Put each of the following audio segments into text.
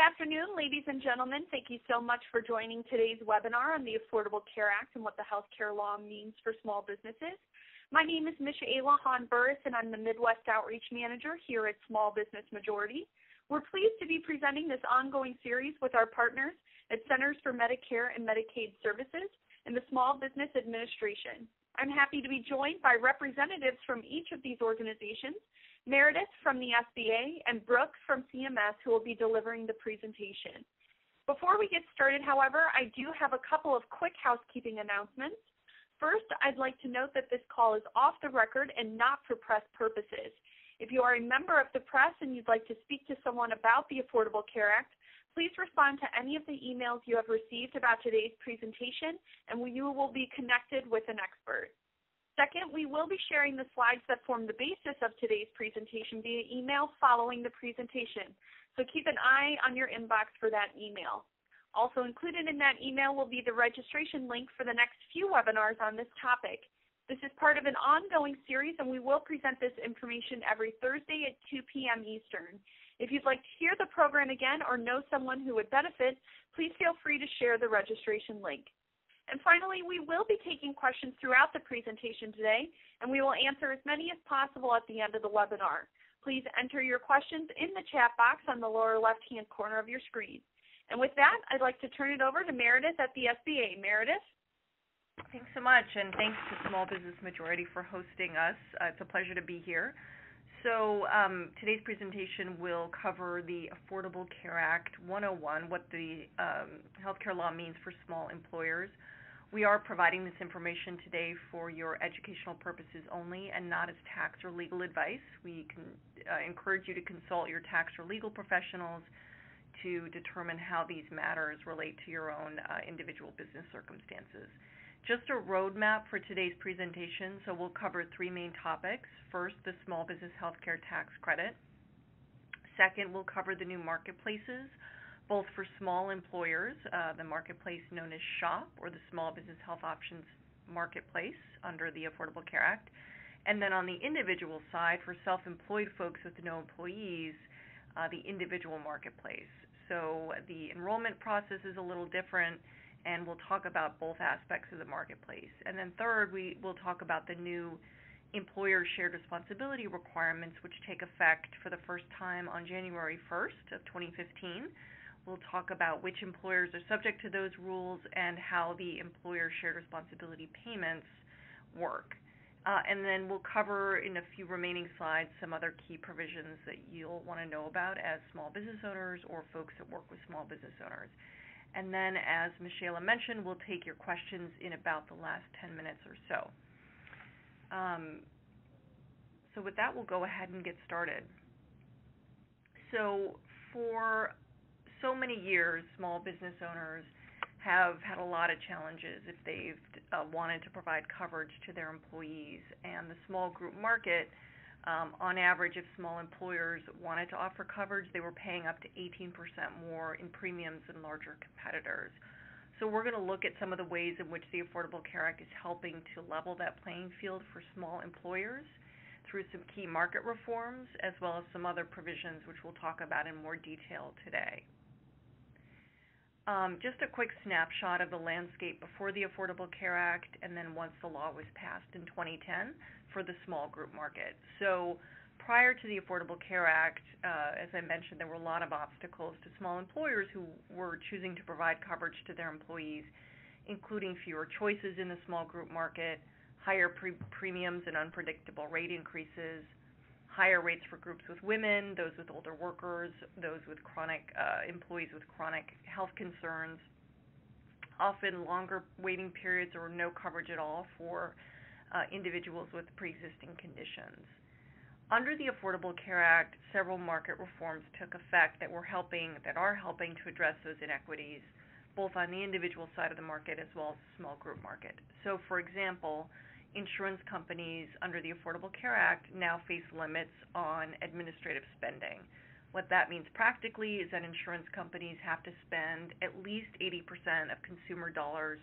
afternoon, ladies and gentlemen. Thank you so much for joining today's webinar on the Affordable Care Act and what the healthcare law means for small businesses. My name is Michaela Hahn-Burris, and I'm the Midwest Outreach Manager here at Small Business Majority. We're pleased to be presenting this ongoing series with our partners at Centers for Medicare and Medicaid Services and the Small Business Administration. I'm happy to be joined by representatives from each of these organizations, Meredith from the SBA and Brooke from CMS, who will be delivering the presentation. Before we get started, however, I do have a couple of quick housekeeping announcements. First, I'd like to note that this call is off the record and not for press purposes. If you are a member of the press and you'd like to speak to someone about the Affordable Care Act, please respond to any of the emails you have received about today's presentation, and you will be connected with an expert. Second, we will be sharing the slides that form the basis of today's presentation via email following the presentation, so keep an eye on your inbox for that email. Also included in that email will be the registration link for the next few webinars on this topic. This is part of an ongoing series, and we will present this information every Thursday at 2 p.m. Eastern. If you'd like to hear the program again or know someone who would benefit, please feel free to share the registration link. And finally, we will be taking questions throughout the presentation today, and we will answer as many as possible at the end of the webinar. Please enter your questions in the chat box on the lower left-hand corner of your screen. And with that, I'd like to turn it over to Meredith at the SBA. Meredith? Thanks so much, and thanks to Small Business Majority for hosting us. It's a pleasure to be here. So today's presentation will cover the Affordable Care Act 101, what the healthcare law means for small employers. We are providing this information today for your educational purposes only and not as tax or legal advice. We can encourage you to consult your tax or legal professionals to determine how these matters relate to your own individual business circumstances. Just a roadmap for today's presentation, so we'll cover three main topics. First, the Small Business Healthcare Tax Credit. Second, we'll cover the new marketplaces, both for small employers, the marketplace known as SHOP, or the Small Business Health Options Marketplace under the Affordable Care Act. And then on the individual side, for self-employed folks with no employees, the individual marketplace. So the enrollment process is a little different, and we'll talk about both aspects of the marketplace. And then third, we will talk about the new employer shared responsibility requirements, which take effect for the first time on January 1st of 2015. We'll talk about which employers are subject to those rules and how the employer shared responsibility payments work. And then we'll cover in a few remaining slides some other key provisions that you'll want to know about as small business owners or folks that work with small business owners. And then, as Michaela mentioned, we'll take your questions in about the last 10 minutes or so. So with that, we'll go ahead and get started. So for so many years, small business owners have had a lot of challenges if they've wanted to provide coverage to their employees. And the small group market, on average, if small employers wanted to offer coverage, they were paying up to 18% more in premiums than larger competitors. So we're going to look at some of the ways in which the Affordable Care Act is helping to level that playing field for small employers through some key market reforms, as well as some other provisions which we'll talk about in more detail today. Just a quick snapshot of the landscape before the Affordable Care Act and then once the law was passed in 2010 for the small group market. So prior to the Affordable Care Act, as I mentioned, there were a lot of obstacles to small employers who were choosing to provide coverage to their employees, including fewer choices in the small group market, higher premiums and unpredictable rate increases, higher rates for groups with women, those with older workers, those with chronic employees with chronic health concerns, often longer waiting periods or no coverage at all for individuals with pre-existing conditions. Under the Affordable Care Act, several market reforms took effect that are helping to address those inequities, both on the individual side of the market as well as the small group market. So, for example, insurance companies under the Affordable Care Act now face limits on administrative spending. What that means practically is that insurance companies have to spend at least 80% of consumer dollars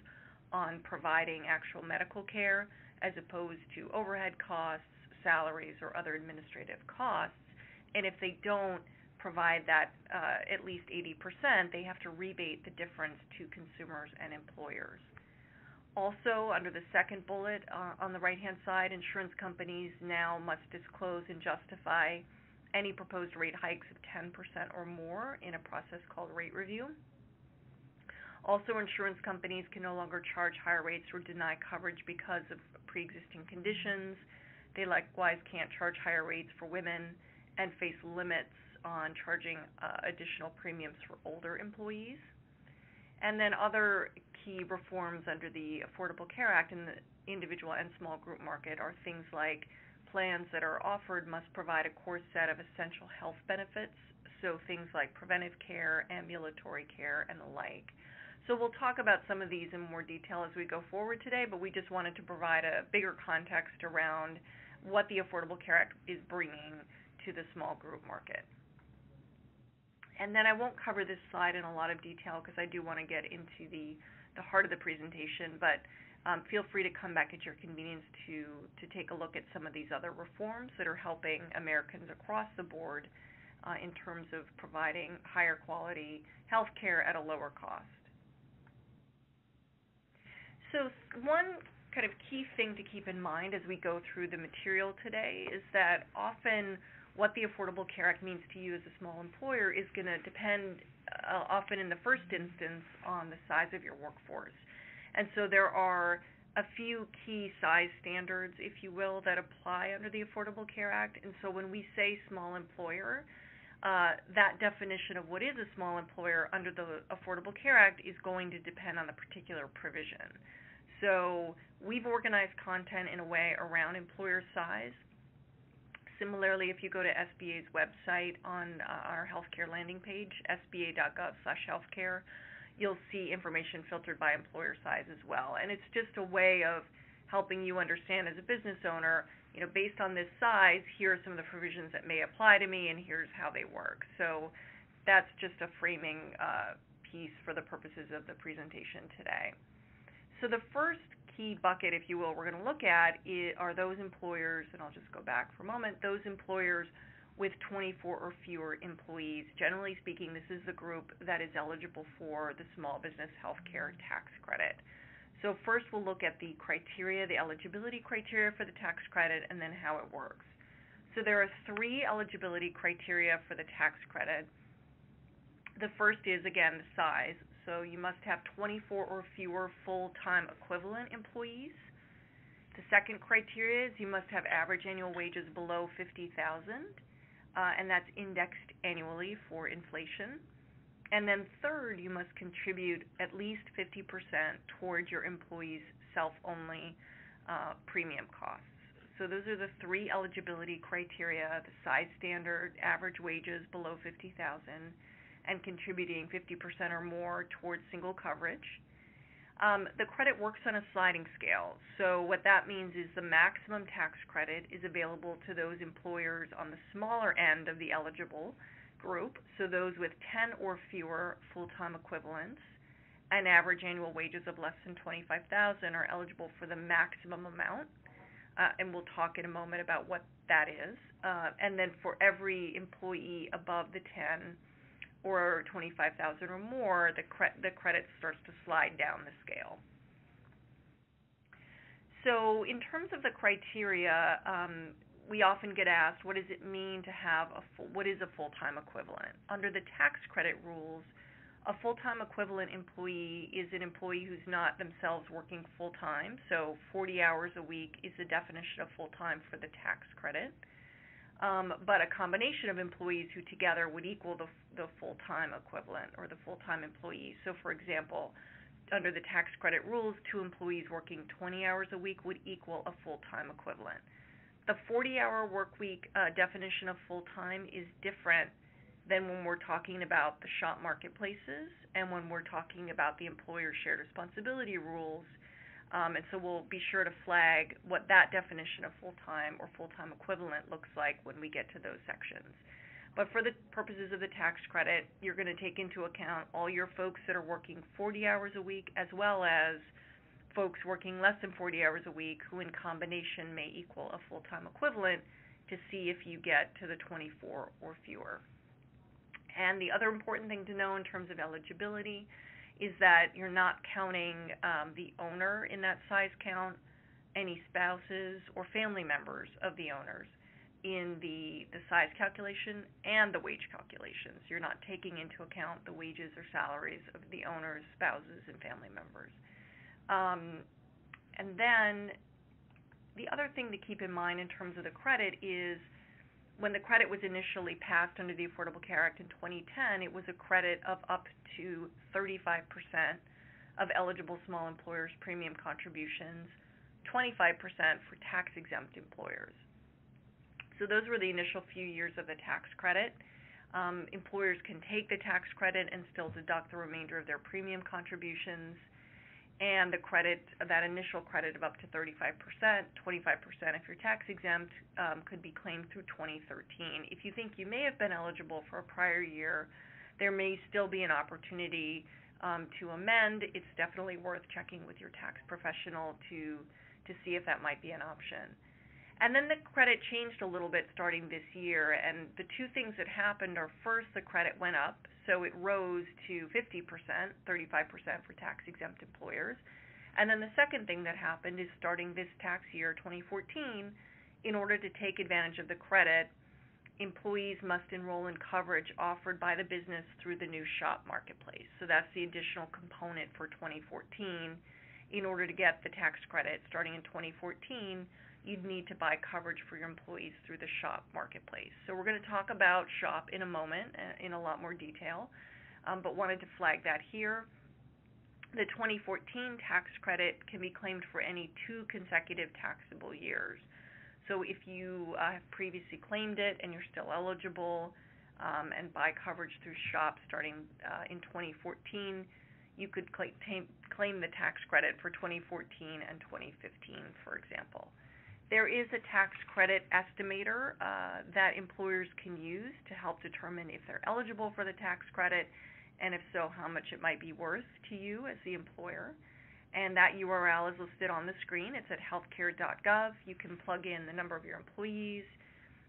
on providing actual medical care as opposed to overhead costs, salaries, or other administrative costs. And if they don't, provide that at least 80%, they have to rebate the difference to consumers and employers. Also, under the second bullet on the right-hand side, insurance companies now must disclose and justify any proposed rate hikes of 10% or more in a process called rate review. Also, insurance companies can no longer charge higher rates or deny coverage because of pre-existing conditions. They likewise can't charge higher rates for women and face limits on charging additional premiums for older employees. And then other key reforms under the Affordable Care Act in the individual and small group market are things like plans that are offered must provide a core set of essential health benefits, so things like preventive care, ambulatory care, and the like. So we'll talk about some of these in more detail as we go forward today, but we just wanted to provide a bigger context around what the Affordable Care Act is bringing to the small group market. And then I won't cover this slide in a lot of detail because I do want to get into the heart of the presentation, but feel free to come back at your convenience to take a look at some of these other reforms that are helping Americans across the board in terms of providing higher quality health care at a lower cost. So one kind of key thing to keep in mind as we go through the material today is that often what the Affordable Care Act means to you as a small employer is going to depend often in the first instance on the size of your workforce. And so there are a few key size standards, if you will, that apply under the Affordable Care Act. And so when we say small employer, that definition of what is a small employer under the Affordable Care Act is going to depend on the particular provision. So we've organized content in a way around employer size. Similarly, if you go to SBA's website on our healthcare landing page, sba.gov/healthcare, you'll see information filtered by employer size as well. And it's just a way of helping you understand as a business owner, based on this size, here are some of the provisions that may apply to me, and here's how they work. So that's just a framing piece for the purposes of the presentation today. So the first key bucket, if you will, we're going to look at are those employers, and I'll just go back for a moment, those employers with 24 or fewer employees. Generally speaking, this is the group that is eligible for the small business health care tax credit. So first we'll look at the criteria, the eligibility criteria for the tax credit, and then how it works. So there are 3 eligibility criteria for the tax credit. The first is, again, the size. So you must have 24 or fewer full-time equivalent employees. The second criteria is you must have average annual wages below $50,000, and that's indexed annually for inflation. And then third, you must contribute at least 50% towards your employees' self-only premium costs. So those are the 3 eligibility criteria: the size standard, average wages below $50,000, and contributing 50% or more towards single coverage. The credit works on a sliding scale. So what that means is the maximum tax credit is available to those employers on the smaller end of the eligible group, so those with 10 or fewer full-time equivalents and average annual wages of less than $25,000 are eligible for the maximum amount, and we'll talk in a moment about what that is. And then for every employee above the 10 or $25,000 or more, the credit starts to slide down the scale. So in terms of the criteria, we often get asked, what does it mean to have what is a full-time equivalent? Under the tax credit rules, a full-time equivalent employee is an employee who's not themselves working full-time, so 40 hours a week is the definition of full-time for the tax credit. But a combination of employees who together would equal the full-time equivalent or the full-time employee. So for example, under the tax credit rules, 2 employees working 20 hours a week would equal a full-time equivalent. The 40-hour work week definition of full-time is different than when we're talking about the shop marketplaces and when we're talking about the employer shared responsibility rules. And so we'll be sure to flag what that definition of full-time or full-time equivalent looks like when we get to those sections. But for the purposes of the tax credit, you're going to take into account all your folks that are working 40 hours a week as well as folks working less than 40 hours a week who in combination may equal a full-time equivalent to see if you get to the 24 or fewer. And the other important thing to know in terms of eligibility is that you're not counting the owner in that size count, any spouses or family members of the owners in the size calculation and the wage calculations. You're not taking into account the wages or salaries of the owners, spouses, and family members. And then the other thing to keep in mind in terms of the credit is when the credit was initially passed under the Affordable Care Act in 2010, it was a credit of up to 35% of eligible small employers' premium contributions, 25% for tax-exempt employers. So those were the initial few years of the tax credit. Employers can take the tax credit and still deduct the remainder of their premium contributions, and the credit, that initial credit of up to 35%, 25% if you're tax exempt, could be claimed through 2013. If you think you may have been eligible for a prior year, there may still be an opportunity to amend. It's definitely worth checking with your tax professional to see if that might be an option. And then the credit changed a little bit starting this year, and the two things that happened are, first, the credit went up, so it rose to 50%, 35% for tax-exempt employers. And then the second thing that happened is, starting this tax year, 2014, in order to take advantage of the credit, employees must enroll in coverage offered by the business through the new shop marketplace. So that's the additional component for 2014. In order to get the tax credit starting in 2014, you'd need to buy coverage for your employees through the shop marketplace. So we're going to talk about shop in a moment in a lot more detail, but wanted to flag that here. The 2014 tax credit can be claimed for any 2 consecutive taxable years. So if you have previously claimed it and you're still eligible and buy coverage through shop starting in 2014, you could claim the tax credit for 2014 and 2015, for example. There is a tax credit estimator that employers can use to help determine if they're eligible for the tax credit, and if so, how much it might be worth to you as the employer. And that URL is listed on the screen. It's at healthcare.gov. You can plug in the number of your employees,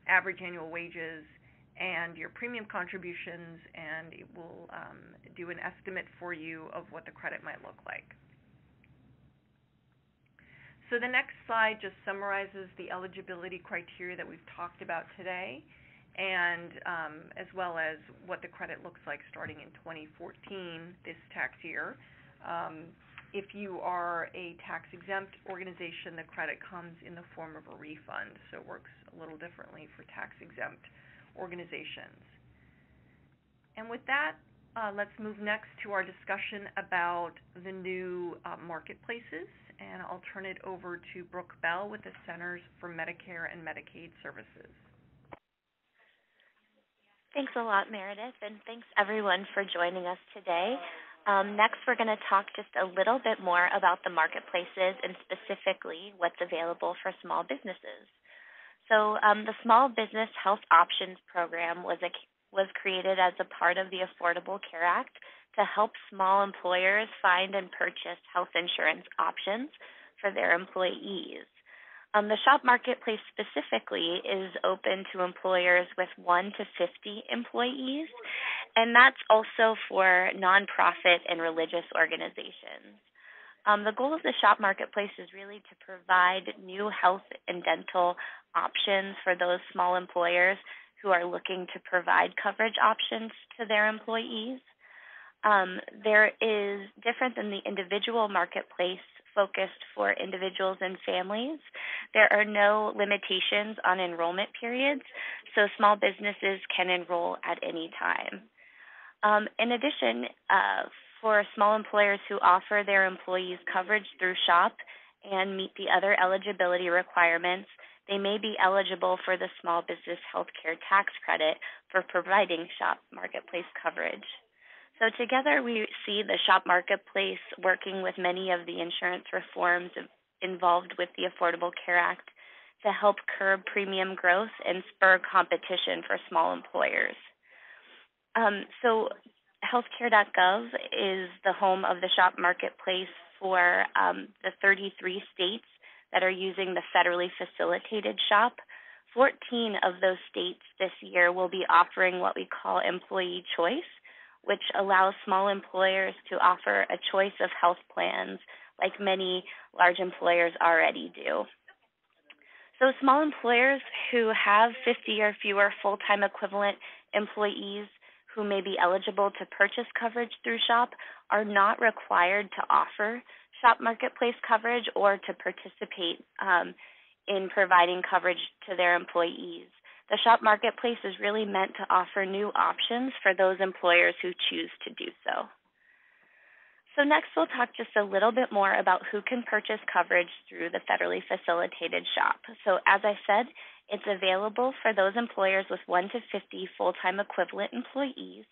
average annual wages, and your premium contributions, and it will do an estimate for you of what the credit might look like. So the next slide just summarizes the eligibility criteria that we've talked about today, and as well as what the credit looks like starting in 2014, this tax year. If you are a tax-exempt organization, the credit comes in the form of a refund, so it works a little differently for tax-exempt organizations. And with that, let's move next to our discussion about the new marketplaces, and I'll turn it over to Brooke Bell with the Centers for Medicare and Medicaid Services. Thanks a lot, Meredith, and thanks everyone for joining us today. Next, we're going to talk just a little bit more about the marketplaces and specifically what's available for small businesses. So the Small Business Health Options Program was created as a part of the Affordable Care Act to help small employers find and purchase health insurance options for their employees. The shop marketplace specifically is open to employers with 1 to 50 employees, and that's also for nonprofit and religious organizations. The goal of the shop marketplace is really to provide new health and dental options for those small employers who are looking to provide coverage options to their employees. There is different than the individual marketplace focused for individuals and families. There are no limitations on enrollment periods, so small businesses can enroll at any time. In addition, for small employers who offer their employees coverage through SHOP and meet the other eligibility requirements, they may be eligible for the Small Business Healthcare Tax Credit for providing SHOP marketplace coverage. So together we see the shop marketplace working with many of the insurance reforms involved with the Affordable Care Act to help curb premium growth and spur competition for small employers. So healthcare.gov is the home of the shop marketplace for the 33 states that are using the federally facilitated SHOP 14 of those states this year will be offering what we call employee choice, which allows small employers to offer a choice of health plans like many large employers already do. So small employers who have 50 or fewer full-time equivalent employees who may be eligible to purchase coverage through SHOP are not required to offer SHOP Marketplace coverage or to participate in providing coverage to their employees. The SHOP Marketplace is really meant to offer new options for those employers who choose to do so. So next we'll talk just a little bit more about who can purchase coverage through the federally facilitated SHOP. So as I said, it's available for those employers with 1 to 50 full-time equivalent employees.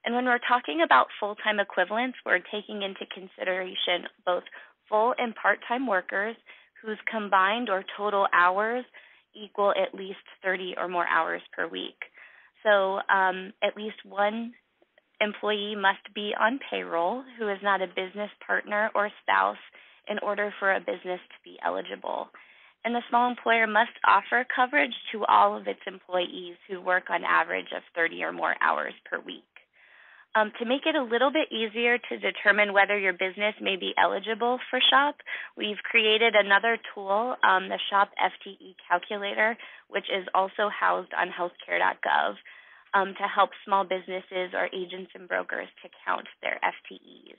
And when we're talking about full-time equivalents, we're taking into consideration both full and part-time workers whose combined or total hours equal at least 30 or more hours per week. So at least one employee must be on payroll who is not a business partner or spouse in order for a business to be eligible. And the small employer must offer coverage to all of its employees who work on average of 30 or more hours per week. To make it a little bit easier to determine whether your business may be eligible for SHOP, we've created another tool, the SHOP Fte Calculator, which is also housed on healthcare.gov to help small businesses or agents and brokers to count their FTEs.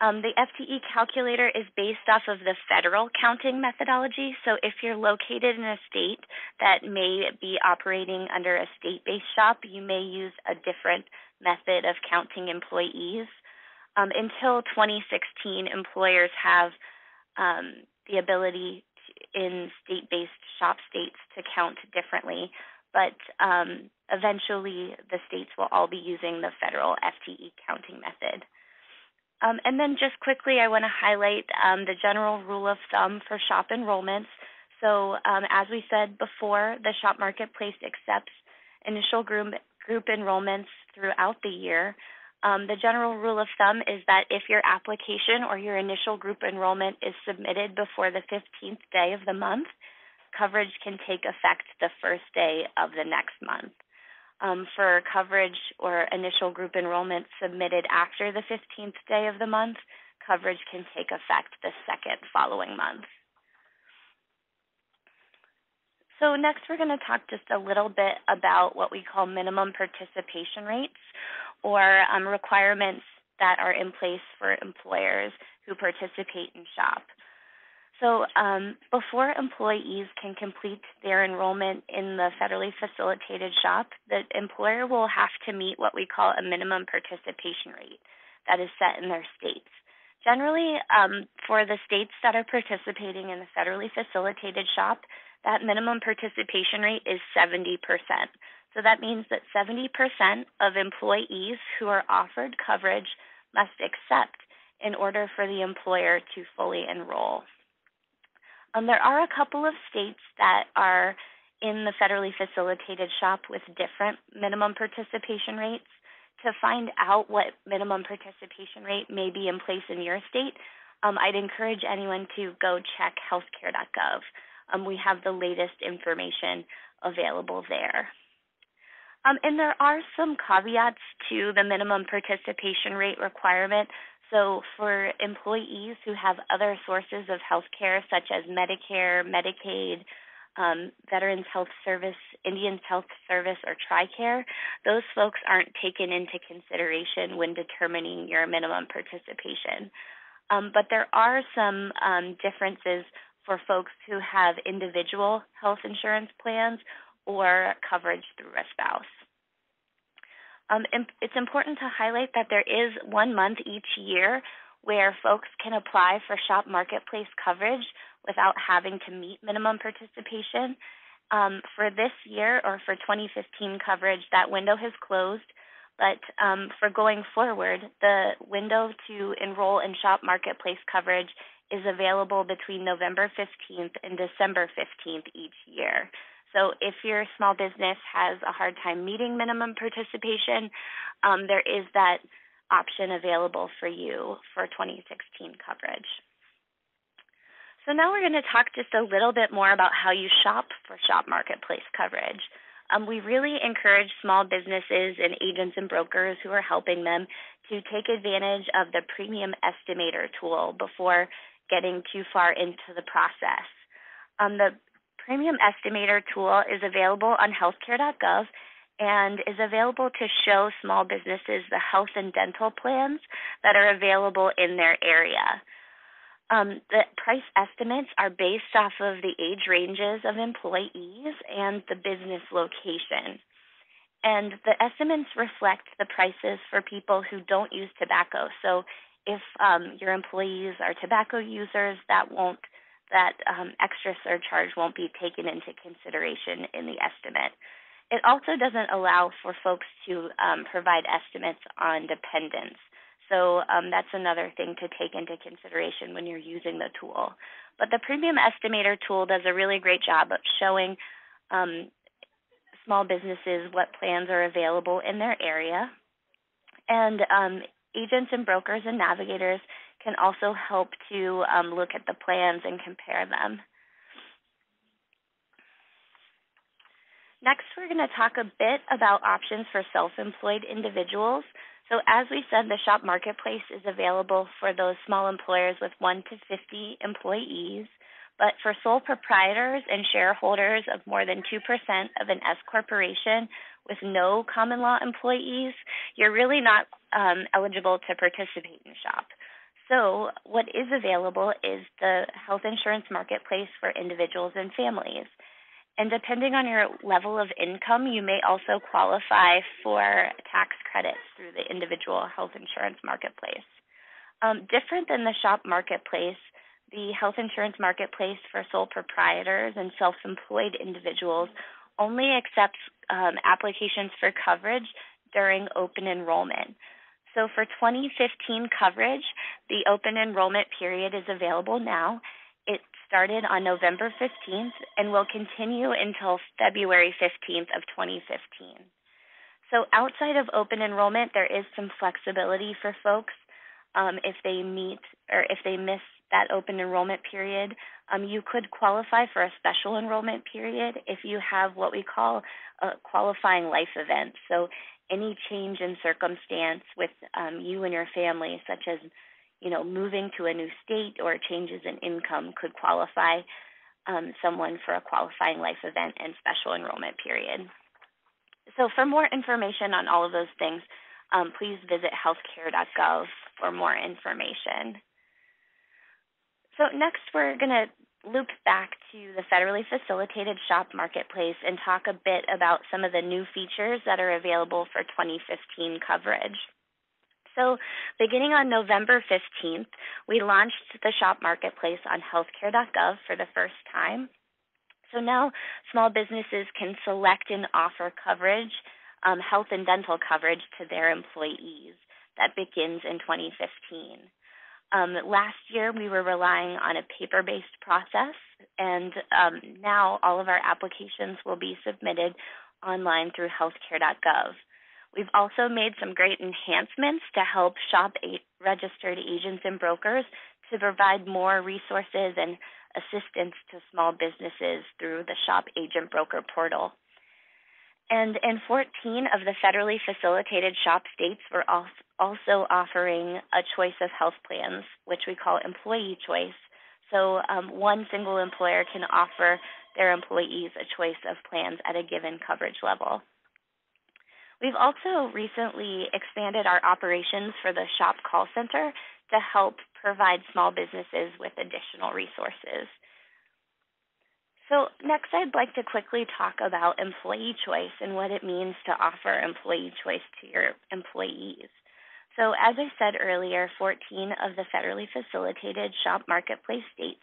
The Fte Calculator is based off of the federal counting methodology. So if you're located in a state that may be operating under a state-based SHOP, you may use a different method of counting employees. Until 2016, employers have the ability in state-based SHOP states to count differently, but eventually the states will all be using the federal FTE counting method. And then just quickly, I want to highlight the general rule of thumb for SHOP enrollments. So as we said before, the SHOP Marketplace accepts initial group enrollments throughout the year. The general rule of thumb is that if your application or your initial group enrollment is submitted before the 15th day of the month, coverage can take effect the first day of the next month. For coverage or initial group enrollment submitted after the 15th day of the month, coverage can take effect the second following month. So next we're going to talk just a little bit about what we call minimum participation rates or requirements that are in place for employers who participate in SHOP. So before employees can complete their enrollment in the federally facilitated SHOP, the employer will have to meet what we call a minimum participation rate that is set in their states. Generally, for the states that are participating in the federally facilitated SHOP, that minimum participation rate is 70%. So that means that 70% of employees who are offered coverage must accept in order for the employer to fully enroll. There are a couple of states that are in the federally facilitated SHOP with different minimum participation rates. To find out what minimum participation rate may be in place in your state, I'd encourage anyone to go check healthcare.gov. We have the latest information available there. And there are some caveats to the minimum participation rate requirement. So for employees who have other sources of health care, such as Medicare, Medicaid, Veterans Health Service, Indians Health Service, or TRICARE, those folks aren't taken into consideration when determining your minimum participation. But there are some differences for folks who have individual health insurance plans or coverage through a spouse. It's important to highlight that there is 1 month each year where folks can apply for SHOP Marketplace coverage without having to meet minimum participation. For this year or for 2015 coverage, that window has closed, but for going forward, the window to enroll in SHOP Marketplace coverage is available between November 15th and December 15th each year. So if your small business has a hard time meeting minimum participation, there is that option available for you for 2016 coverage. So now we're going to talk just a little bit more about how you shop for shop marketplace coverage. We really encourage small businesses and agents and brokers who are helping them to take advantage of the Premium Estimator tool before getting too far into the process. The Premium Estimator tool is available on healthcare.gov and is available to show small businesses the health and dental plans that are available in their area. The price estimates are based off of the age ranges of employees and the business location. And the estimates reflect the prices for people who don't use tobacco. So if your employees are tobacco users, that extra surcharge won't be taken into consideration in the estimate. It also doesn't allow for folks to provide estimates on dependents. So that's another thing to take into consideration when you're using the tool. But the Premium Estimator tool does a really great job of showing small businesses what plans are available in their area. And agents and brokers and navigators can also help to look at the plans and compare them. Next, we're going to talk a bit about options for self-employed individuals. So as we said, the shop marketplace is available for those small employers with 1 to 50 employees. But for sole proprietors and shareholders of more than 2% of an S corporation with no common law employees, you're really not eligible to participate in shop. So what is available is the health insurance marketplace for individuals and families. And depending on your level of income, you may also qualify for tax credits through the individual health insurance marketplace. Different than the shop marketplace, the health insurance marketplace for sole proprietors and self-employed individuals only accepts applications for coverage during open enrollment. So for 2015 coverage, the open enrollment period is available now. It started on November 15th and will continue until February 15th of 2015. So outside of open enrollment, there is some flexibility for folks if they miss that open enrollment period. You could qualify for a special enrollment period if you have what we call a qualifying life event. So any change in circumstance with you and your family, such as moving to a new state or changes in income, could qualify someone for a qualifying life event and special enrollment period. So for more information on all of those things, please visit healthcare.gov for more information. So next we're going to loop back to the federally facilitated shop marketplace and talk a bit about some of the new features that are available for 2015 coverage. So beginning on November 15th, we launched the shop marketplace on healthcare.gov for the first time. So now small businesses can select and offer coverage, health and dental coverage to their employees. That begins in 2015. Last year, we were relying on a paper-based process, and now all of our applications will be submitted online through healthcare.gov. We've also made some great enhancements to help shop registered agents and brokers to provide more resources and assistance to small businesses through the Shop Agent Broker portal. And in 14 of the federally facilitated shop states, we're also offering a choice of health plans, which we call employee choice. So one single employer can offer their employees a choice of plans at a given coverage level. We've also recently expanded our operations for the shop call center to help provide small businesses with additional resources. So next, I'd like to quickly talk about employee choice and what it means to offer employee choice to your employees. So as I said earlier, 14 of the federally facilitated shop marketplace states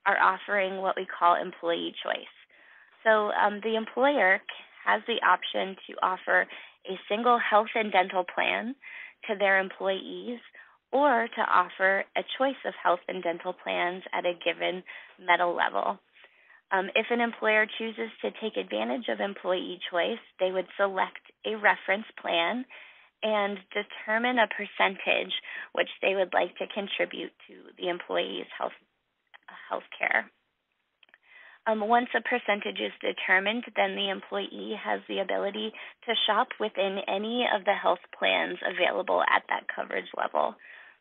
are offering what we call employee choice. So the employer has the option to offer a single health and dental plan to their employees or to offer a choice of health and dental plans at a given metal level. If an employer chooses to take advantage of employee choice, they would select a reference plan and determine a percentage which they would like to contribute to the employee's health care. Once a percentage is determined, then the employee has the ability to shop within any of the health plans available at that coverage level.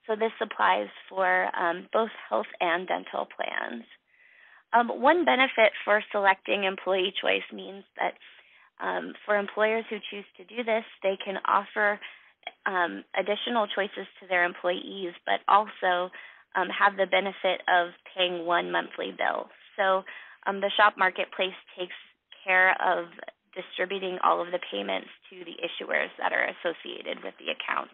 So this applies for both health and dental plans. One benefit for selecting employee choice means that for employers who choose to do this, they can offer additional choices to their employees, but also have the benefit of paying one monthly bill. So the shop marketplace takes care of distributing all of the payments to the issuers that are associated with the account.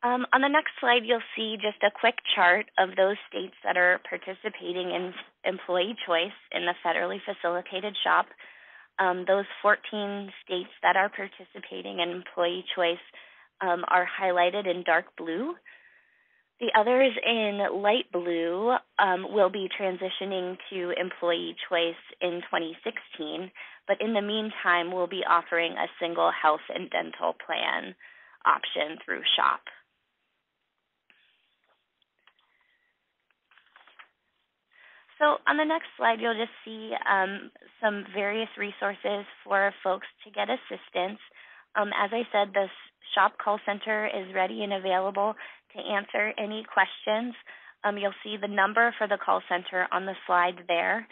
On the next slide, you'll see just a quick chart of those states that are participating in employee choice in the federally facilitated shop. Those 14 states that are participating in employee choice are highlighted in dark blue. The others in light blue will be transitioning to employee choice in 2016, but in the meantime, we'll be offering a single health and dental plan option through SHOP. So on the next slide, you'll just see some various resources for folks to get assistance. As I said, the SHOP call center is ready and available to answer any questions. You'll see the number for the call center on the slide there.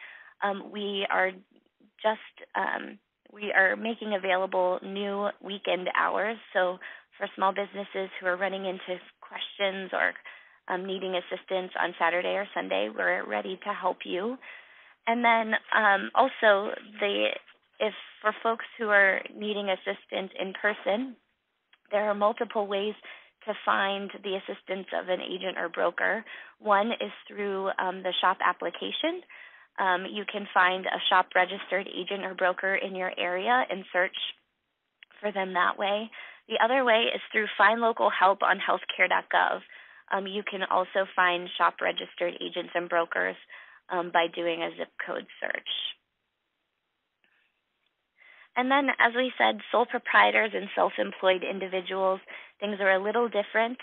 We are making available new weekend hours. So for small businesses who are running into questions or needing assistance on Saturday or Sunday, we're ready to help you. And then also, if for folks who are needing assistance in person, there are multiple ways to find the assistance of an agent or broker. One is through the SHOP application. You can find a SHOP registered agent or broker in your area and search for them that way. The other way is through Find Local Help on healthcare.gov. You can also find SHOP registered agents and brokers by doing a zip code search. And then, as we said, sole proprietors and self-employed individuals, things are a little different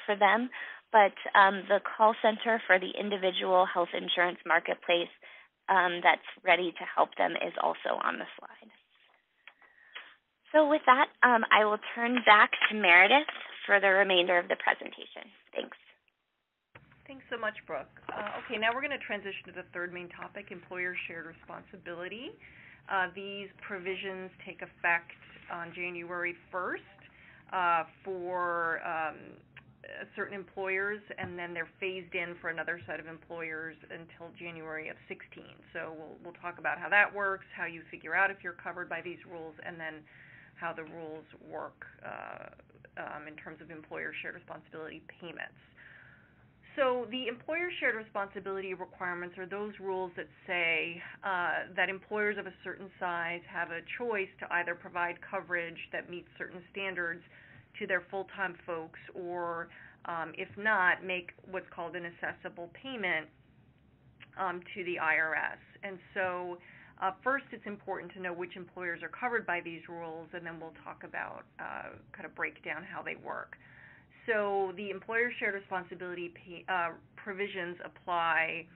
for them, but the call center for the individual health insurance marketplace that's ready to help them is also on the slide. So with that, I will turn back to Meredith for the remainder of the presentation. Thanks. Thanks so much, Brooke. Okay, now we're going to transition to the third main topic, employer shared responsibility. These provisions take effect on January 1st for certain employers, and then they're phased in for another set of employers until January of 16. So we'll talk about how that works, how you figure out if you're covered by these rules, and then how the rules work in terms of employer shared responsibility payments. So the employer shared responsibility requirements are those rules that say that employers of a certain size have a choice to either provide coverage that meets certain standards to their full-time folks, or if not, make what's called an assessable payment to the IRS. And so first, it's important to know which employers are covered by these rules, and then we'll talk about kind of break down how they work. So the employer shared responsibility provisions apply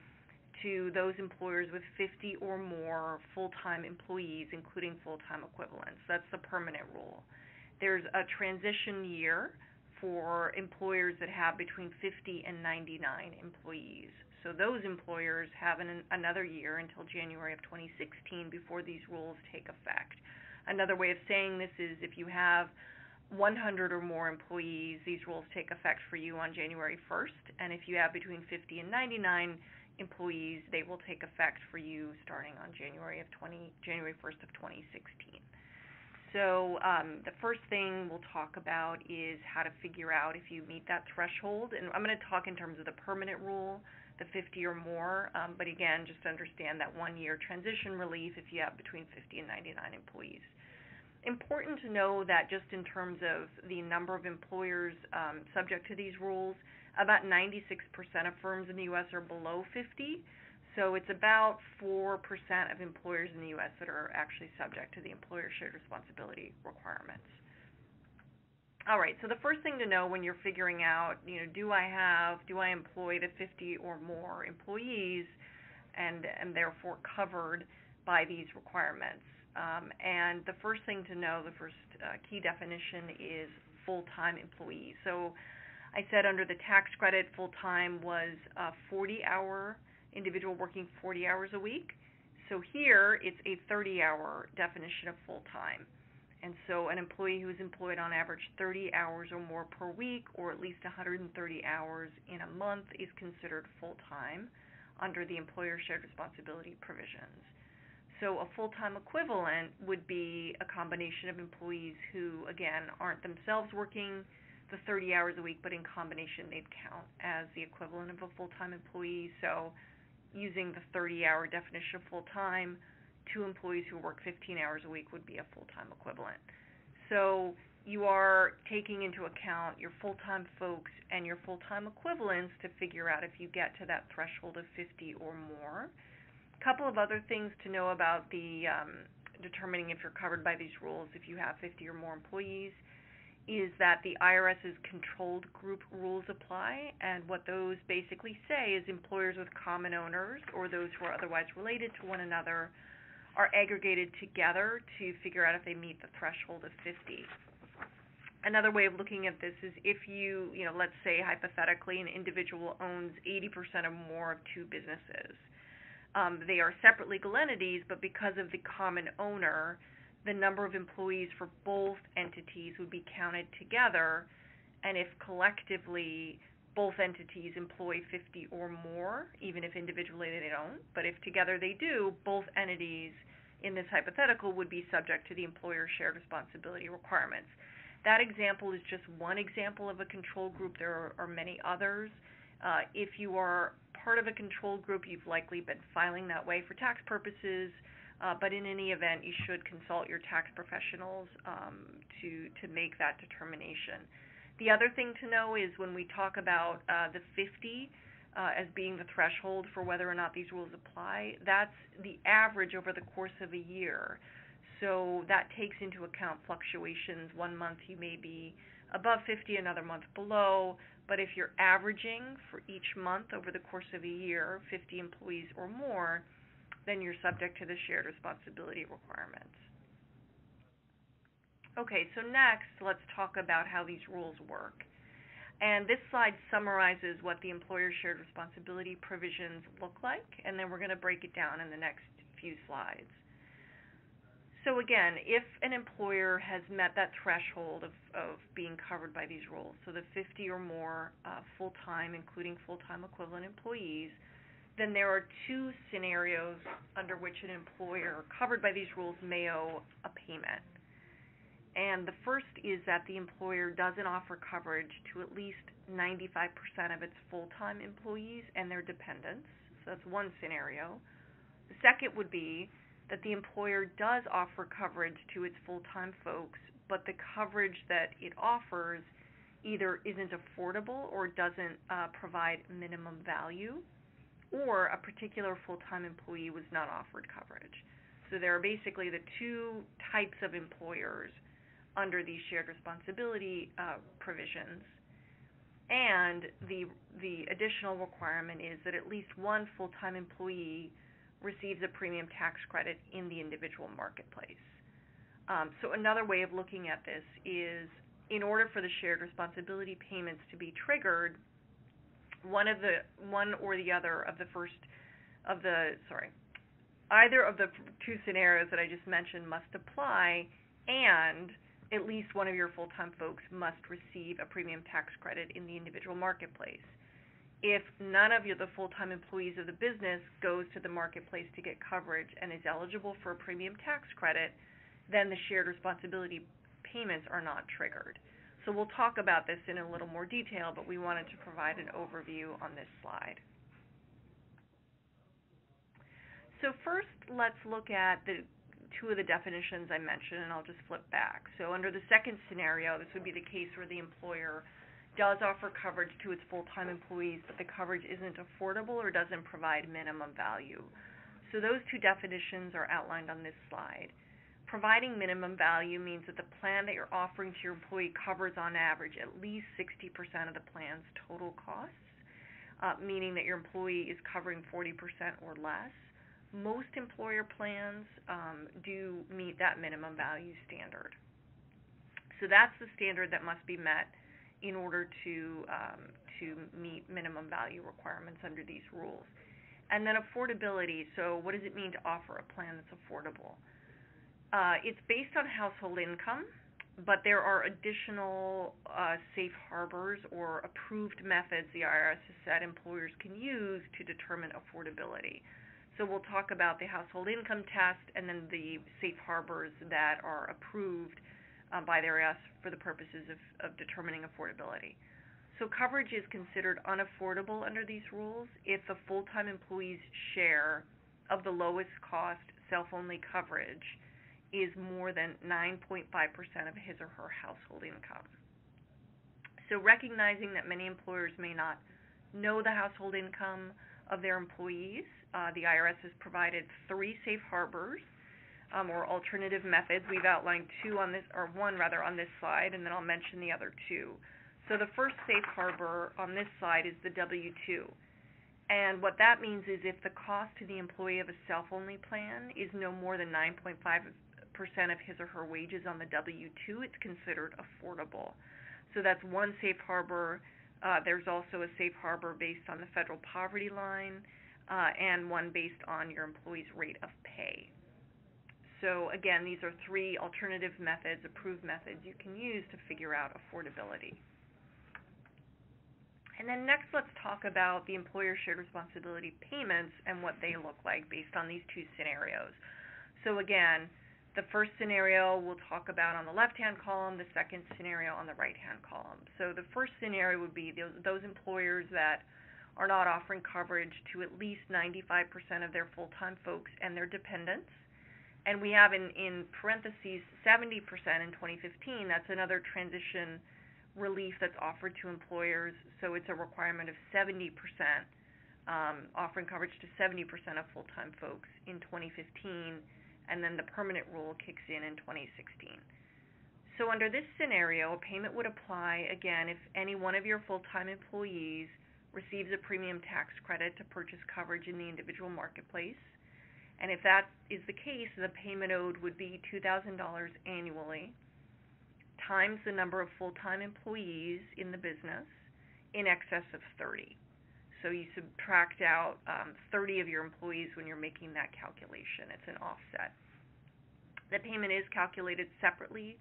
to those employers with 50 or more full-time employees, including full-time equivalents. That's the permanent rule. There's a transition year for employers that have between 50 and 99 employees. So those employers have another year until January of 2016 before these rules take effect. Another way of saying this is if you have 100 or more employees, these rules take effect for you on January 1st, and if you have between 50 and 99 employees, they will take effect for you starting on January 1st of 2016. So the first thing we'll talk about is how to figure out if you meet that threshold, and I'm going to talk in terms of the permanent rule, the 50 or more, but again, just understand that 1 year transition relief if you have between 50 and 99 employees. Important to know that just in terms of the number of employers subject to these rules, about 96% of firms in the U.S. are below 50, so it's about 4% of employers in the U.S. that are actually subject to the employer shared responsibility requirements. All right, so the first thing to know when you're figuring out, do I employ the 50 or more employees and therefore covered by these requirements? And the first thing to know, the first key definition is full-time employee. So I said under the tax credit, full-time was a 40-hour individual working 40 hours a week. So here it's a 30-hour definition of full-time. And so an employee who is employed on average 30 hours or more per week, or at least 130 hours in a month, is considered full-time under the employer shared responsibility provisions. So a full-time equivalent would be a combination of employees who, again, aren't themselves working the 30 hours a week, but in combination they'd count as the equivalent of a full-time employee. So using the 30-hour definition of full-time, 2 employees who work 15 hours a week would be a full-time equivalent. So you are taking into account your full-time folks and your full-time equivalents to figure out if you get to that threshold of 50 or more. A couple of other things to know about the determining if you're covered by these rules if you have 50 or more employees is that the IRS's controlled group rules apply, and what those basically say is employers with common owners or those who are otherwise related to one another are aggregated together to figure out if they meet the threshold of 50. Another way of looking at this is if let's say hypothetically an individual owns 80% or more of 2 businesses. They are separate legal entities, but because of the common owner, the number of employees for both entities would be counted together, and if collectively both entities employ 50 or more, even if individually they don't, but if together they do, both entities in this hypothetical would be subject to the employer shared responsibility requirements. That example is just one example of a control group. There are many others. If you are part of a control group, you've likely been filing that way for tax purposes, but in any event, you should consult your tax professionals to make that determination. The other thing to know is when we talk about the 50 as being the threshold for whether or not these rules apply, that's the average over the course of a year. So that takes into account fluctuations. One month you may be above 50, another month below, but if you're averaging for each month over the course of a year 50 employees or more, then you're subject to the shared responsibility requirements. Okay, so next let's talk about how these rules work. And this slide summarizes what the employer shared responsibility provisions look like, and then we're going to break it down in the next few slides. So again, if an employer has met that threshold of being covered by these rules, so the 50 or more full-time, including full-time equivalent employees, then there are 2 scenarios under which an employer covered by these rules may owe a payment. And the first is that the employer doesn't offer coverage to at least 95% of its full-time employees and their dependents. So that's one scenario. The second would be that the employer does offer coverage to its full-time folks, but the coverage that it offers either isn't affordable or doesn't provide minimum value, or a particular full-time employee was not offered coverage. So there are basically the 2 types of employers under these shared responsibility provisions, and the additional requirement is that at least one full-time employee receives a premium tax credit in the individual marketplace. So another way of looking at this is in order for the shared responsibility payments to be triggered, either of the 2 scenarios that I just mentioned must apply, and at least one of your full-time folks must receive a premium tax credit in the individual marketplace. If none of the full-time employees of the business goes to the marketplace to get coverage and is eligible for a premium tax credit, then the shared responsibility payments are not triggered. So we'll talk about this in a little more detail, but we wanted to provide an overview on this slide. So first, let's look at the 2 of the definitions I mentioned, and I'll just flip back. So under the second scenario, this would be the case where the employer does offer coverage to its full-time employees, but the coverage isn't affordable or doesn't provide minimum value. So those 2 definitions are outlined on this slide. Providing minimum value means that the plan that you're offering to your employee covers on average at least 60% of the plan's total costs, meaning that your employee is covering 40% or less. Most employer plans do meet that minimum value standard. So that's the standard that must be met in order to meet minimum value requirements under these rules. And then affordability. So what does it mean to offer a plan that's affordable? It's based on household income, but there are additional safe harbors or approved methods the IRS has said employers can use to determine affordability. So we'll talk about the household income test and then the safe harbors that are approved by the IRS for the purposes of determining affordability. So coverage is considered unaffordable under these rules if the full-time employee's share of the lowest cost self-only coverage is more than 9.5% of his or her household income. So recognizing that many employers may not know the household income of their employees, the IRS has provided 3 safe harbors or alternative methods. We've outlined one on this slide, and then I'll mention the other 2. So the first safe harbor on this slide is the W-2. And what that means is if the cost to the employee of a self-only plan is no more than 9.5% of his or her wages on the W-2, it's considered affordable. So that's one safe harbor. There's also a safe harbor based on the federal poverty line and one based on your employee's rate of pay. So again, these are 3 alternative methods, approved methods you can use to figure out affordability. And then next, let's talk about the employer shared responsibility payments and what they look like based on these 2 scenarios. So again, the first scenario we'll talk about on the left-hand column, the second scenario on the right-hand column. So the first scenario would be those employers that are not offering coverage to at least 95% of their full-time folks and their dependents. And we have in parentheses 70% in 2015. That's another transition relief that's offered to employers. So it's a requirement of 70%, offering coverage to 70% of full-time folks in 2015. And then the permanent rule kicks in 2016. So under this scenario, a payment would apply, again, if any one of your full-time employees receives a premium tax credit to purchase coverage in the individual marketplace. And if that is the case, the payment owed would be $2,000 annually times the number of full-time employees in the business in excess of 30. So you subtract out 30 of your employees when you're making that calculation. It's an offset. The payment is calculated separately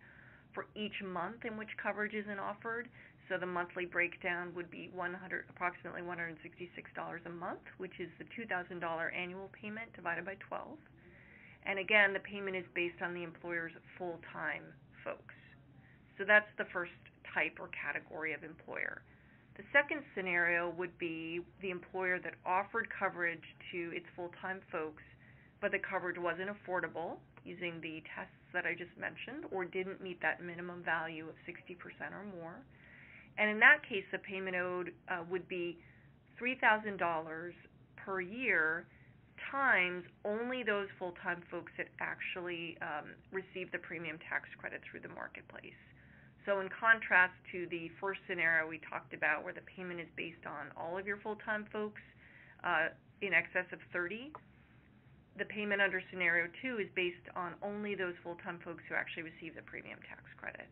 for each month in which coverage isn't offered. So the monthly breakdown would be approximately $166 a month, which is the $2,000 annual payment divided by 12. And again, the payment is based on the employer's full-time folks. So that's the first type or category of employer. The second scenario would be the employer that offered coverage to its full-time folks, but the coverage wasn't affordable using the tests that I just mentioned, or didn't meet that minimum value of 60% or more. And in that case, the payment owed would be $3,000 per year times only those full-time folks that actually receive the premium tax credit through the marketplace. So in contrast to the first scenario we talked about where the payment is based on all of your full-time folks in excess of 30, the payment under scenario 2 is based on only those full-time folks who actually receive the premium tax credit.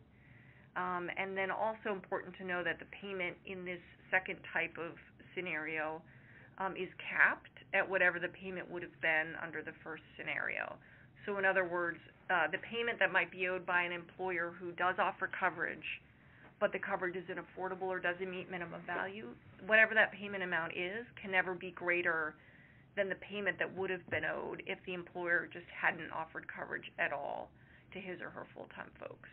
And then also important to know that the payment in this second type of scenario is capped at whatever the payment would have been under the first scenario. So in other words, the payment that might be owed by an employer who does offer coverage, but the coverage isn't affordable or doesn't meet minimum value, whatever that payment amount is can never be greater than the payment that would have been owed if the employer just hadn't offered coverage at all to his or her full-time folks.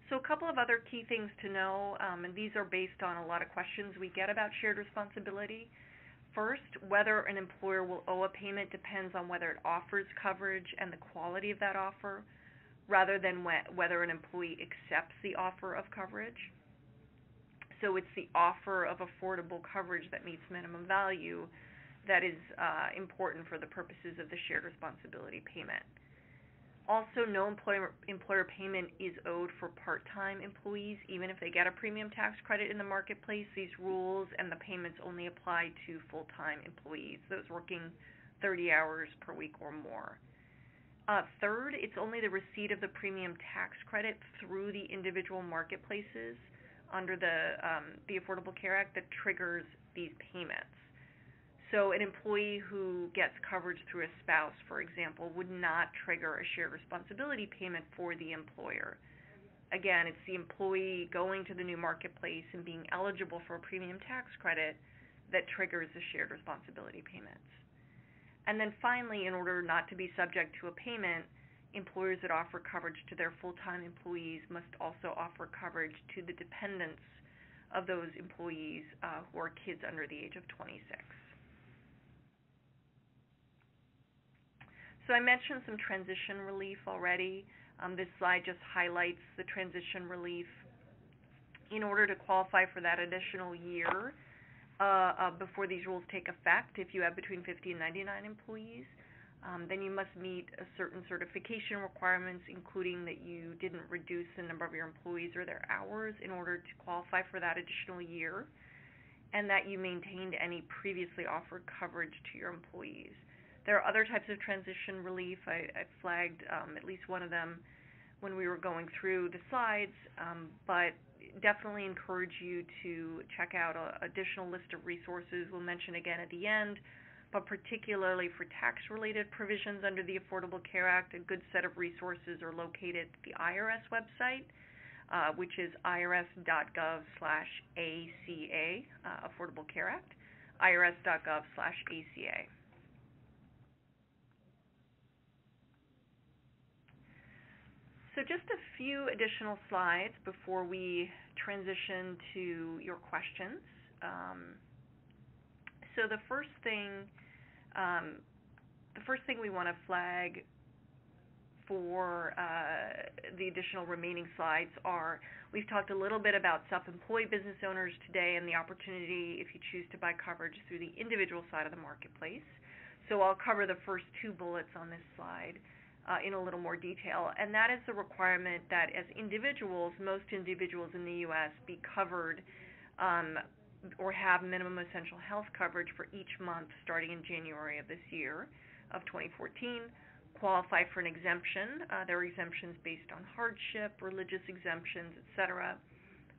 So a couple of other key things to know, and these are based on a lot of questions we get about shared responsibility. First, whether an employer will owe a payment depends on whether it offers coverage and the quality of that offer, rather than whether an employee accepts the offer of coverage. So it's the offer of affordable coverage that meets minimum value that is important for the purposes of the shared responsibility payment. Also, no employer payment is owed for part-time employees, even if they get a premium tax credit in the marketplace. These rules and the payments only apply to full-time employees, those working 30 hours per week or more. Third, it's only the receipt of the premium tax credit through the individual marketplaces under the Affordable Care Act that triggers these payments. So an employee who gets coverage through a spouse, for example, would not trigger a shared responsibility payment for the employer. Again, it's the employee going to the new marketplace and being eligible for a premium tax credit that triggers the shared responsibility payments. And then finally, in order not to be subject to a payment, employers that offer coverage to their full-time employees must also offer coverage to the dependents of those employees who are kids under the age of 26. So I mentioned some transition relief already. This slide just highlights the transition relief. In order to qualify for that additional year before these rules take effect, if you have between 50 and 99 employees, then you must meet a certain certification requirements, including that you didn't reduce the number of your employees or their hours in order to qualify for that additional year, and that you maintained any previously offered coverage to your employees. There are other types of transition relief. I flagged at least one of them when we were going through the slides, but definitely encourage you to check out an additional list of resources we'll mention again at the end, but particularly for tax-related provisions under the Affordable Care Act, a good set of resources are located at the IRS website, which is irs.gov/ACA, Affordable Care Act, irs.gov/ACA. So just a few additional slides before we transition to your questions. So the first thing we want to flag for the additional remaining slides are, we've talked a little bit about self-employed business owners today and the opportunity if you choose to buy coverage through the individual side of the marketplace. So I'll cover the first two bullets on this slide in a little more detail, and that is the requirement that as individuals, most individuals in the U.S. be covered or have minimum essential health coverage for each month starting in January of this year, of 2014, qualify for an exemption. There are exemptions based on hardship, religious exemptions, etc.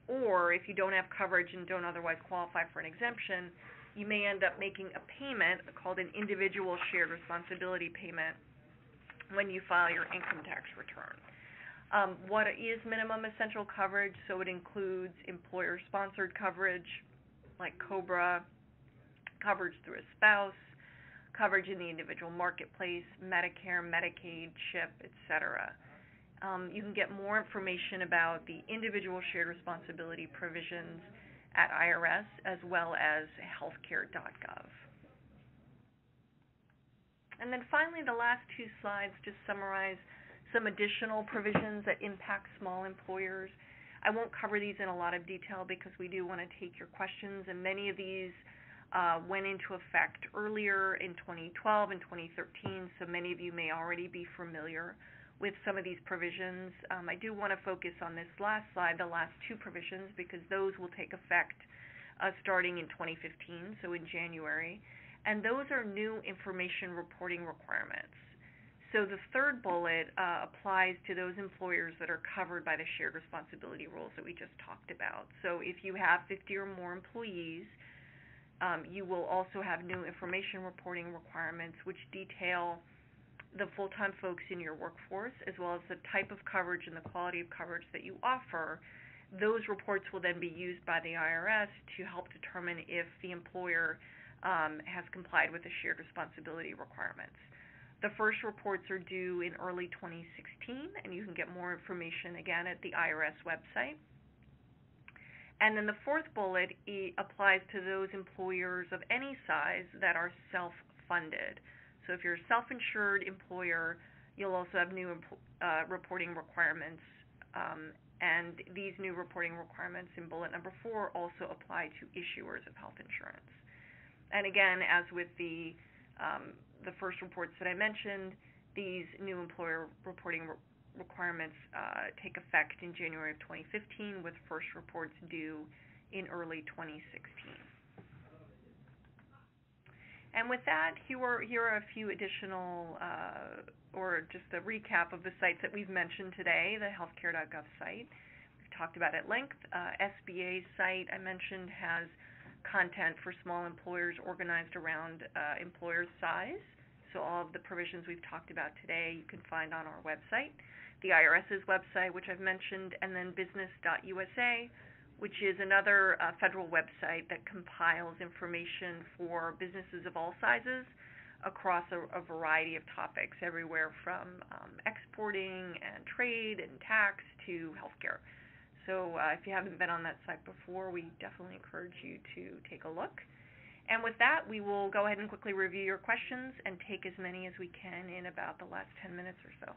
Or if you don't have coverage and don't otherwise qualify for an exemption, you may end up making a payment called an individual shared responsibility payment when you file your income tax return. What is minimum essential coverage? So it includes employer-sponsored coverage, like COBRA, coverage through a spouse, coverage in the individual marketplace, Medicare, Medicaid, CHIP, etc. You can get more information about the individual shared responsibility provisions at IRS as well as healthcare.gov. And then finally, the last two slides just summarize some additional provisions that impact small employers. I won't cover these in a lot of detail because we do want to take your questions, and many of these went into effect earlier in 2012 and 2013, so many of you may already be familiar with some of these provisions. I do want to focus on this last slide, the last two provisions, because those will take effect starting in 2015, so in January. And those are new information reporting requirements. So the third bullet applies to those employers that are covered by the shared responsibility rules that we just talked about. So if you have 50 or more employees, you will also have new information reporting requirements which detail the full-time folks in your workforce as well as the type of coverage and the quality of coverage that you offer. Those reports will then be used by the IRS to help determine if the employer has complied with the shared responsibility requirements. The first reports are due in early 2016, and you can get more information again at the IRS website. And then the fourth bullet applies to those employers of any size that are self-funded. So if you're a self-insured employer, you'll also have new reporting requirements, and these new reporting requirements in bullet number 4 also apply to issuers of health insurance. And again, as with the first reports that I mentioned, These new employer reporting requirements take effect in January of 2015, with first reports due in early 2016. And with that, here are a few additional, or just a recap of the sites that we've mentioned today. The healthcare.gov site, we've talked about at length. SBA's site, I mentioned, has content for small employers organized around employer size. So all of the provisions we've talked about today you can find on our website. The IRS's website, which I've mentioned, and then business.usa, which is another federal website that compiles information for businesses of all sizes across a variety of topics, everywhere from exporting and trade and tax to healthcare. So if you haven't been on that site before, we definitely encourage you to take a look. And with that, we will go ahead and quickly review your questions and take as many as we can in about the last 10 minutes or so.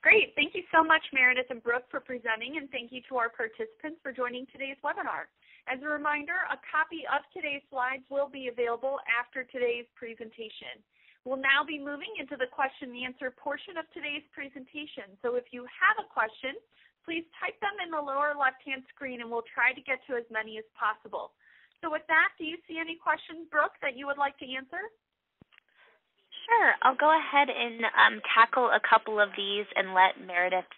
Great. Thank you so much, Meredith and Brooke, for presenting, and thank you to our participants for joining today's webinar. As a reminder, a copy of today's slides will be available after today's presentation. We'll now be moving into the question and answer portion of today's presentation. So if you have a question, please type them in the lower left-hand screen, and we'll try to get to as many as possible. So with that, do you see any questions, Brooke, that you would like to answer? Sure. I'll go ahead and tackle a couple of these and let Meredith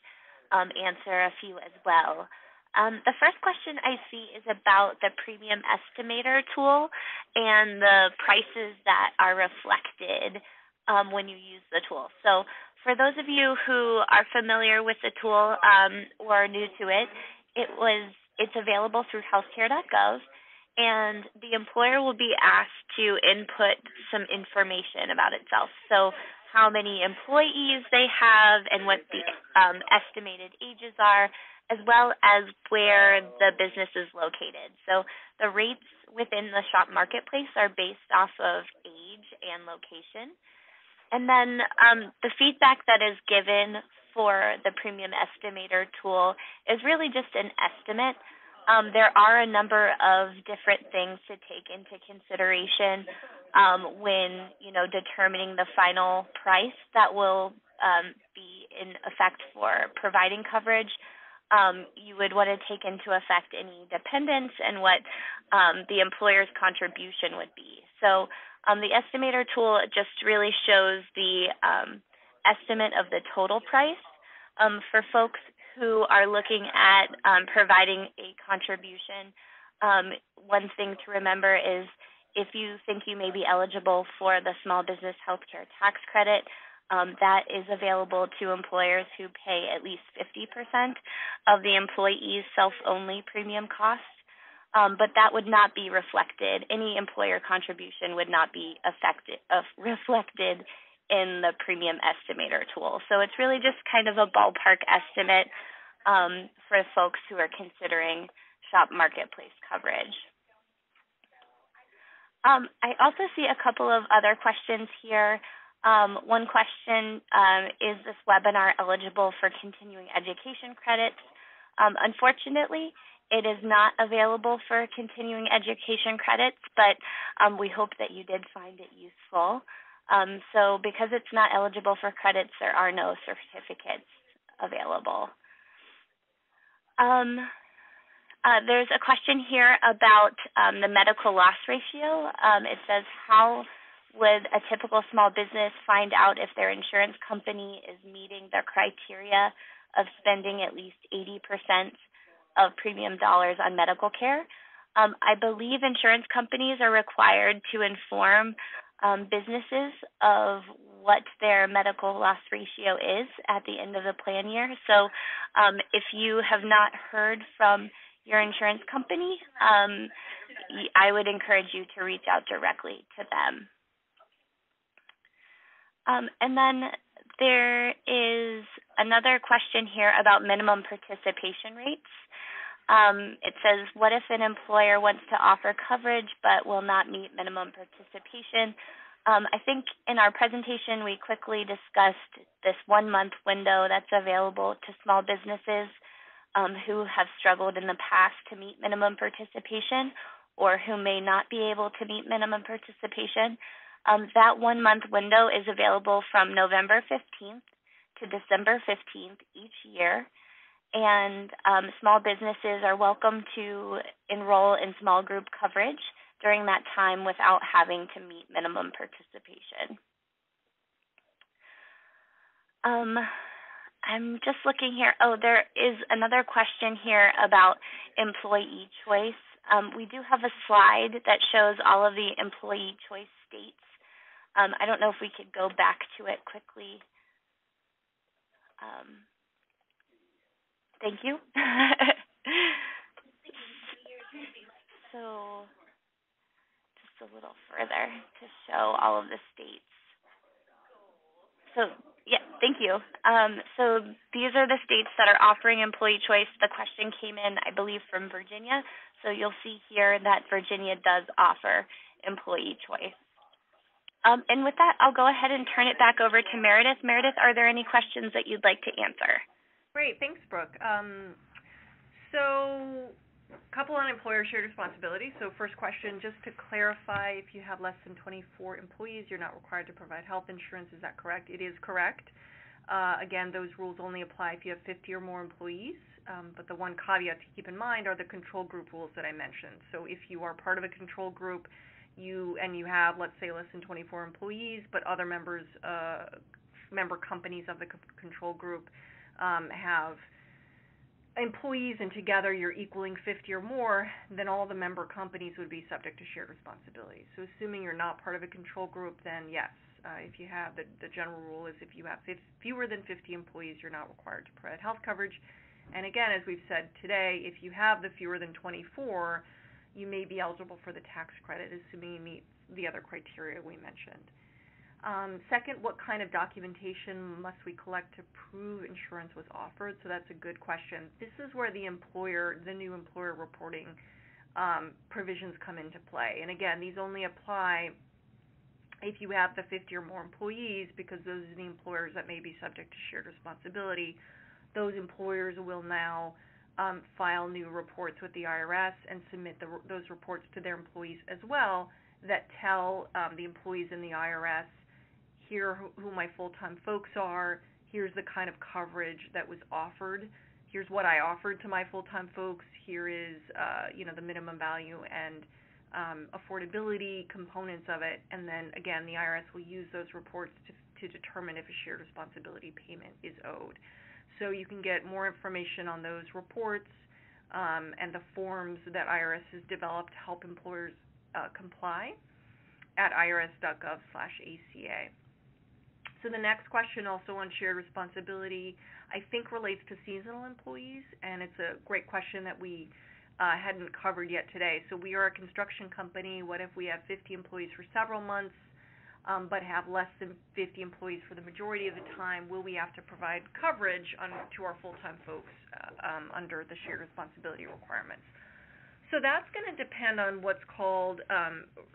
answer a few as well. The first question I see is about the Premium Estimator tool and the prices that are reflected when you use the tool. So for those of you who are familiar with the tool or are new to it, it's available through healthcare.gov. And the employer will be asked to input some information about itself. So how many employees they have and what the estimated ages are, as well as where the business is located. So the rates within the shop marketplace are based off of age and location. And then the feedback that is given for the Premium Estimator tool is really just an estimate. There are a number of different things to take into consideration when, determining the final price that will be in effect for providing coverage. You would want to take into effect any dependents and what the employer's contribution would be. So the estimator tool just really shows the estimate of the total price for folks who are looking at providing a contribution. One thing to remember is if you think you may be eligible for the small business healthcare tax credit, that is available to employers who pay at least 50% of the employee's self-only premium cost, but that would not be reflected. Any employer contribution would not be reflected in the Premium Estimator tool. So it's really just kind of a ballpark estimate for folks who are considering shop marketplace coverage. I also see a couple of other questions here. One question, is this webinar eligible for continuing education credits? Unfortunately, it is not available for continuing education credits, but we hope that you did find it useful. So because it's not eligible for credits, there are no certificates available. There's a question here about the medical loss ratio. It says, how would a typical small business find out if their insurance company is meeting their criteria of spending at least 80% of premium dollars on medical care? I believe insurance companies are required to inform businesses of what their medical loss ratio is at the end of the plan year. So if you have not heard from your insurance company, I would encourage you to reach out directly to them. And then there is another question here about minimum participation rates. It says, what if an employer wants to offer coverage but will not meet minimum participation? I think in our presentation we quickly discussed this 1-month window that's available to small businesses who have struggled in the past to meet minimum participation or who may not be able to meet minimum participation. That 1 month window is available from November 15th to December 15th each year. And small businesses are welcome to enroll in small group coverage during that time without having to meet minimum participation. I'm just looking here. Oh, there is another question here about employee choice. We do have a slide that shows all of the employee choice states. I don't know if we could go back to it quickly. Thank you. So just a little further to show all of the states. So, yeah, thank you. So these are the states that are offering employee choice. The question came in, I believe, from Virginia. So you'll see here that Virginia does offer employee choice. And with that, I'll go ahead and turn it back over to Meredith. Meredith, are there any questions that you'd like to answer? Great, thanks, Brooke. So a couple on employer shared responsibility. So first question, just to clarify, if you have less than 24 employees, you're not required to provide health insurance. Is that correct? It is correct. Again, those rules only apply if you have 50 or more employees. But the one caveat to keep in mind are the control group rules that I mentioned. So if you are part of a control group, you have, let's say, less than 24 employees, but other member companies of the control group have employees, and together you're equaling 50 or more, then all the member companies would be subject to shared responsibility. So assuming you're not part of a control group, then yes, if you have the general rule is if you have fewer than 50 employees, you're not required to provide health coverage. And again, as we've said today, if you have the fewer than 24, you may be eligible for the tax credit, assuming you meet the other criteria we mentioned. Second, what kind of documentation must we collect to prove insurance was offered? So that's a good question. This is where the new employer reporting provisions come into play. And again, these only apply if you have the 50 or more employees, because those are the employers that may be subject to shared responsibility. Those employers will now file new reports with the IRS and submit those reports to their employees as well, that tell the employees in the IRS, here who my full-time folks are, here's the kind of coverage that was offered, here's what I offered to my full-time folks, here is the minimum value and affordability components of it, and then again the IRS will use those reports to determine if a shared responsibility payment is owed. So you can get more information on those reports and the forms that IRS has developed to help employers comply at irs.gov/ACA. So the next question, also on shared responsibility, I think relates to seasonal employees, and it's a great question that we hadn't covered yet today. So we are a construction company. What if we have 50 employees for several months, but have less than 50 employees for the majority of the time? Will we have to provide coverage to our full-time folks under the shared responsibility requirements? So that's going to depend on what's called,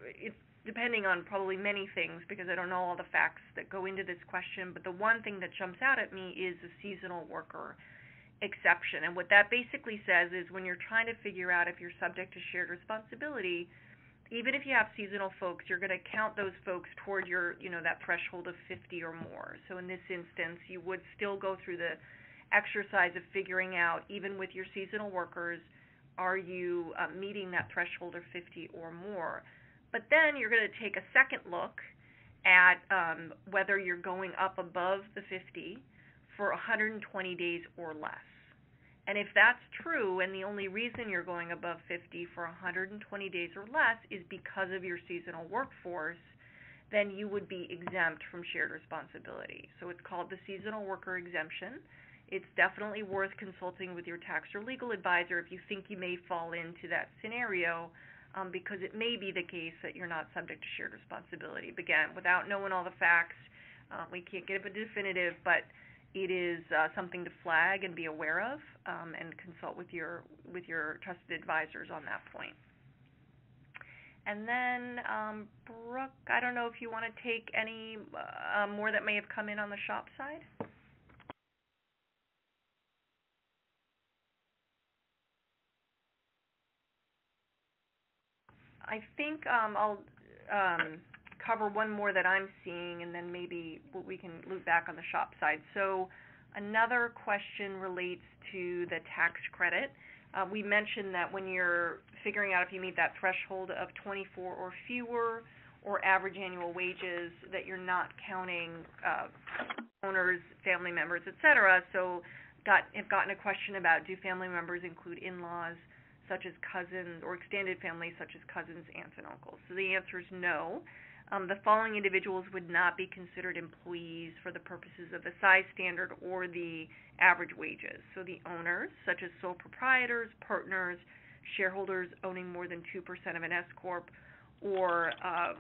it's depending on probably many things, because I don't know all the facts that go into this question, but the one thing that jumps out at me is the seasonal worker exception. And what that basically says is when you're trying to figure out if you're subject to shared responsibility, even if you have seasonal folks, you're going to count those folks toward your, that threshold of 50 or more. So in this instance, you would still go through the exercise of figuring out, even with your seasonal workers, are you meeting that threshold of 50 or more? But then you're going to take a second look at whether you're going up above the 50 for 120 days or less. And if that's true, and the only reason you're going above 50 for 120 days or less is because of your seasonal workforce, then you would be exempt from shared responsibility. So it's called the seasonal worker exemption. It's definitely worth consulting with your tax or legal advisor if you think you may fall into that scenario, because it may be the case that you're not subject to shared responsibility. But again, without knowing all the facts, we can't give a definitive, but it is something to flag and be aware of, and consult with your trusted advisors on that point. And then, Brooke, I don't know if you want to take any more that may have come in on the shop side. I think I'll cover one more that I'm seeing, and then maybe we can loop back on the shop side. So another question relates to the tax credit. We mentioned that when you're figuring out if you meet that threshold of 24 or fewer or average annual wages, that you're not counting owners, family members, etc. So I've gotten a question about, do family members include in-laws such as cousins, or extended family such as cousins, aunts, and uncles? So the answer is no. The following individuals would not be considered employees for the purposes of the size standard or the average wages. So the owners, such as sole proprietors, partners, shareholders owning more than 2% of an S Corp or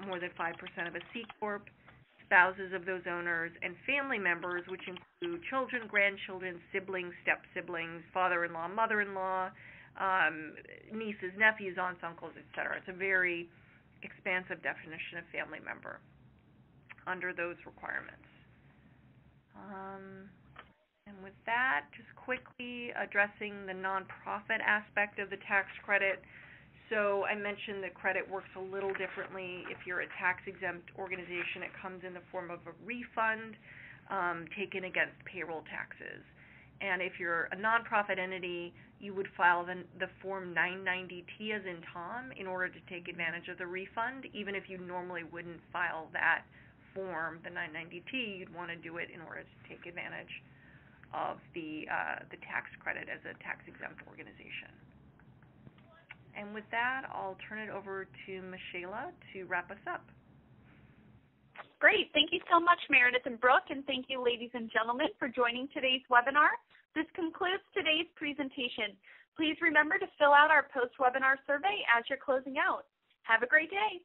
more than 5% of a C Corp, spouses of those owners, and family members, which include children, grandchildren, siblings, step-siblings, father-in-law, mother-in-law, nieces, nephews, aunts, uncles, etc. It's a very expansive definition of family member under those requirements. And with that, just quickly addressing the nonprofit aspect of the tax credit. So I mentioned that credit works a little differently. If you're a tax-exempt organization, it comes in the form of a refund taken against payroll taxes. And if you're a nonprofit entity, you would file the Form 990T as in Tom in order to take advantage of the refund. Even if you normally wouldn't file that form, the 990T, you'd want to do it in order to take advantage of the tax credit as a tax-exempt organization. And with that, I'll turn it over to Michaela to wrap us up. Great. Thank you so much, Meredith and Brooke, and thank you, ladies and gentlemen, for joining today's webinar. This concludes today's presentation. Please remember to fill out our post-webinar survey as you're closing out. Have a great day.